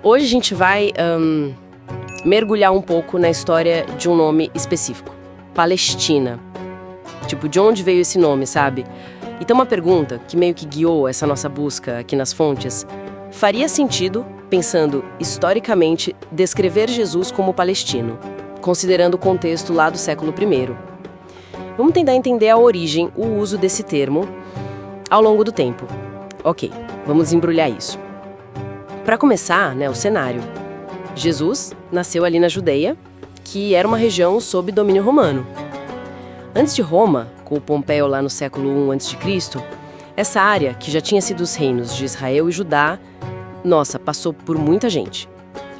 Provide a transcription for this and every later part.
Hoje a gente vai mergulhar um pouco na história de um nome específico. Palestina. Tipo, de onde veio esse nome, sabe? E tem uma pergunta que meio que guiou essa nossa busca aqui nas fontes. Faria sentido, pensando historicamente, descrever Jesus como palestino, considerando o contexto lá do século I? Vamos tentar entender a origem, o uso desse termo ao longo do tempo. Ok, vamos desembrulhar isso. Para começar, o cenário. Jesus nasceu ali na Judeia, que era uma região sob domínio romano. Antes de Roma, com o Pompeu lá no século I a.C., essa área, que já tinha sido os reinos de Israel e Judá, passou por muita gente.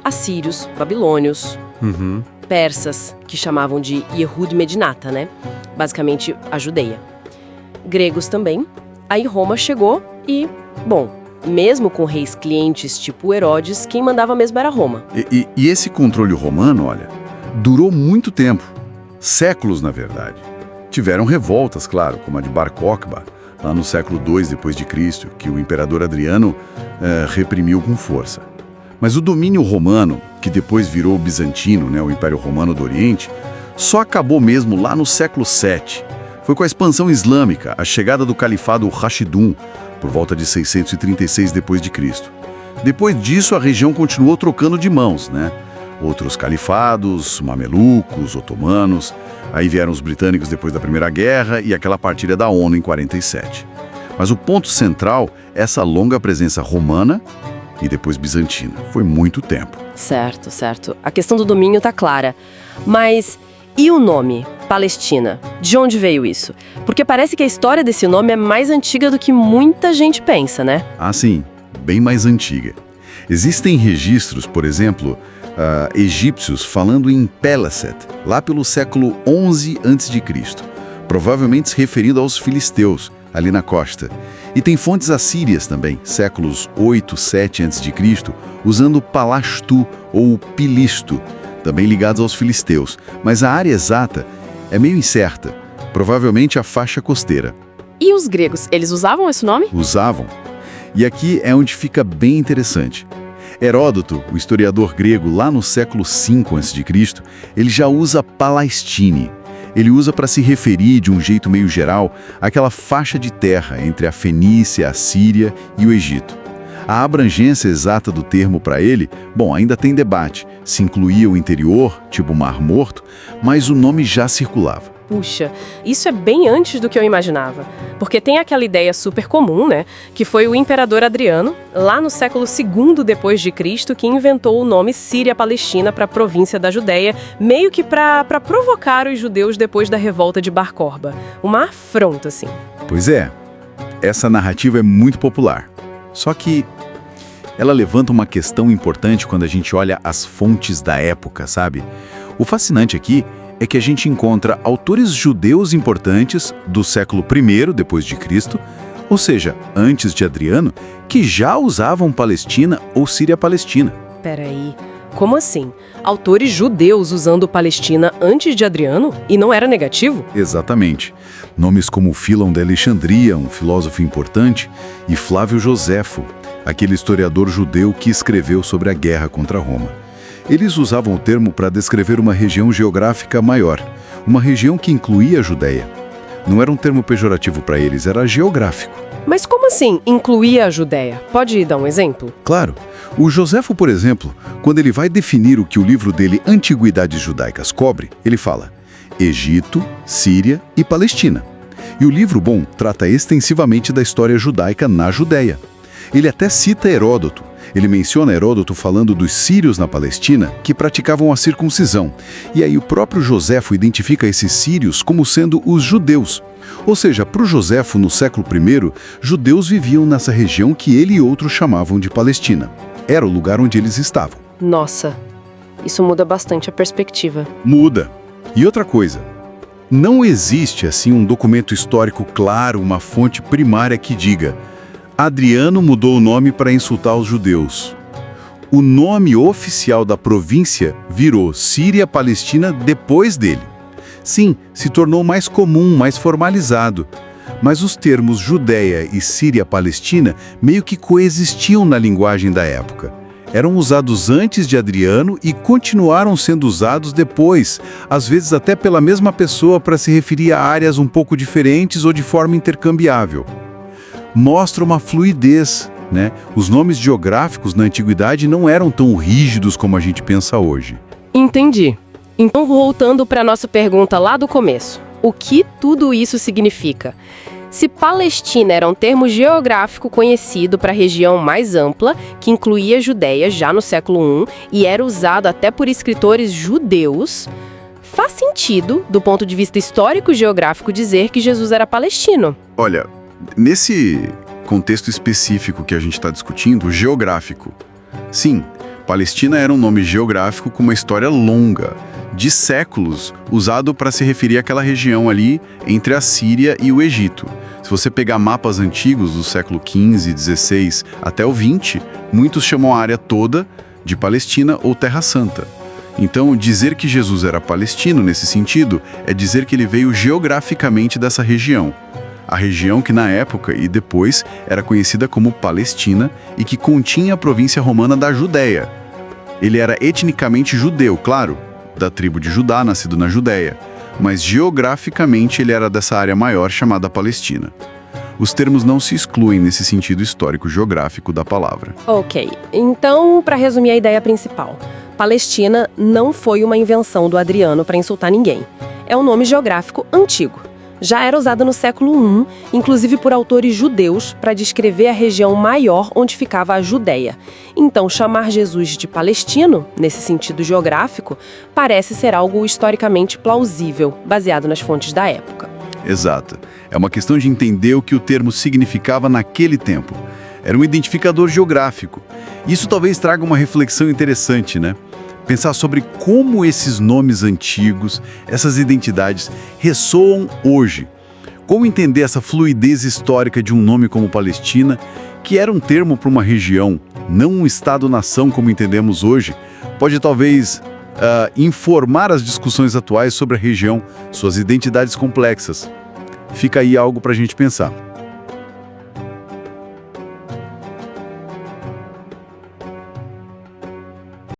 Assírios, babilônios, persas, que chamavam de Yehud Medinata, basicamente a Judeia. Gregos também. Aí Roma chegou e, mesmo com reis clientes tipo Herodes, quem mandava mesmo era Roma. E esse controle romano, durou muito tempo. Séculos, na verdade. Tiveram revoltas, claro, como a de Bar Kokhba, lá no século II d.C., que o imperador Adriano reprimiu com força. Mas o domínio romano, que depois virou o bizantino, o Império Romano do Oriente, só acabou mesmo lá no século VII. Foi com a expansão islâmica, a chegada do califado Rashidun, por volta de 636 d.C. Depois disso, a região continuou trocando de mãos, Outros califados, mamelucos, otomanos, aí vieram os britânicos depois da Primeira Guerra e aquela partilha da ONU em 47. Mas o ponto central é essa longa presença romana e depois bizantina. Foi muito tempo. Certo, certo. A questão do domínio tá clara. Mas e o nome, Palestina? De onde veio isso? Porque parece que a história desse nome é mais antiga do que muita gente pensa, Ah, sim. Bem mais antiga. Existem registros, por exemplo, egípcios falando em Peleset, lá pelo século XI a.C., provavelmente se referindo aos filisteus, ali na costa. E tem fontes assírias também, séculos 8, 7 a.C., usando Palastu ou Pilisto, também ligados aos filisteus. Mas a área exata é meio incerta, provavelmente a faixa costeira. E os gregos, eles usavam esse nome? Usavam. E aqui é onde fica bem interessante. Heródoto, o historiador grego lá no século V a.C., ele já usa Palestine. Ele usa para se referir, de um jeito meio geral, àquela faixa de terra entre a Fenícia, a Síria e o Egito. A abrangência exata do termo para ele, ainda tem debate. Se incluía o interior, tipo o Mar Morto, mas o nome já circulava. Puxa, isso é bem antes do que eu imaginava. Porque tem aquela ideia super comum, que foi o imperador Adriano, lá no século II d.C., que inventou o nome Síria-Palestina para a província da Judéia, meio que para provocar os judeus depois da revolta de Bar Kokhba. Uma afronta, assim. Pois é, essa narrativa é muito popular. Só que ela levanta uma questão importante quando a gente olha as fontes da época, sabe? O fascinante aqui é que a gente encontra autores judeus importantes do século I d.C., ou seja, antes de Adriano, que já usavam Palestina ou Síria-Palestina. Peraí, como assim? Autores judeus usando Palestina antes de Adriano? E não era negativo? Exatamente. Nomes como Filon de Alexandria, um filósofo importante, e Flávio Joséfo, aquele historiador judeu que escreveu sobre a guerra contra Roma. Eles usavam o termo para descrever uma região geográfica maior, uma região que incluía a Judéia. Não era um termo pejorativo para eles, era geográfico. Mas como assim incluía a Judéia? Pode dar um exemplo? Claro. O Joséfo, por exemplo, quando ele vai definir o que o livro dele Antiguidades Judaicas cobre, ele fala Egito, Síria e Palestina. E o livro, trata extensivamente da história judaica na Judéia. Ele até cita Heródoto. Ele menciona Heródoto falando dos sírios na Palestina que praticavam a circuncisão. E aí o próprio Joséfo identifica esses sírios como sendo os judeus. Ou seja, para o Joséfo, no século I, judeus viviam nessa região que ele e outros chamavam de Palestina. Era o lugar onde eles estavam. Nossa, isso muda bastante a perspectiva. Muda. E outra coisa, não existe assim um documento histórico claro, uma fonte primária que diga Adriano mudou o nome para insultar os judeus. O nome oficial da província virou Síria-Palestina depois dele. Sim, se tornou mais comum, mais formalizado. Mas os termos Judéia e Síria-Palestina meio que coexistiam na linguagem da época. eram usados antes de Adriano e continuaram sendo usados depois, às vezes até pela mesma pessoa para se referir a áreas um pouco diferentes ou de forma intercambiável. Mostra uma fluidez, né? Os nomes geográficos na antiguidade não eram tão rígidos como a gente pensa hoje. Entendi. Então, voltando para a nossa pergunta lá do começo, o que tudo isso significa? Se Palestina era um termo geográfico conhecido para a região mais ampla, que incluía a Judéia já no século I e era usado até por escritores judeus, faz sentido, do ponto de vista histórico-geográfico, dizer que Jesus era palestino. Olha, nesse contexto específico que a gente está discutindo, geográfico, sim, Palestina era um nome geográfico com uma história longa, de séculos, usado para se referir àquela região ali entre a Síria e o Egito. Se você pegar mapas antigos do século XV, XVI até o XX, muitos chamam a área toda de Palestina ou Terra Santa. Então, dizer que Jesus era palestino nesse sentido é dizer que ele veio geograficamente dessa região. A região que na época e depois era conhecida como Palestina e que continha a província romana da Judéia. Ele era etnicamente judeu, claro, da tribo de Judá, nascido na Judéia, mas geograficamente ele era dessa área maior chamada Palestina. Os termos não se excluem nesse sentido histórico-geográfico da palavra. Ok, então, para resumir a ideia principal, Palestina não foi uma invenção do Adriano para insultar ninguém. É um nome geográfico antigo. Já era usado no século I, inclusive por autores judeus, para descrever a região maior onde ficava a Judéia. Então, chamar Jesus de palestino, nesse sentido geográfico, parece ser algo historicamente plausível, baseado nas fontes da época. Exato. É uma questão de entender o que o termo significava naquele tempo. Era um identificador geográfico. Isso talvez traga uma reflexão interessante, né? Pensar sobre como esses nomes antigos, essas identidades, ressoam hoje. Como entender essa fluidez histórica de um nome como Palestina, que era um termo para uma região, não um Estado-nação como entendemos hoje, pode talvez informar as discussões atuais sobre a região, suas identidades complexas. Fica aí algo para a gente pensar.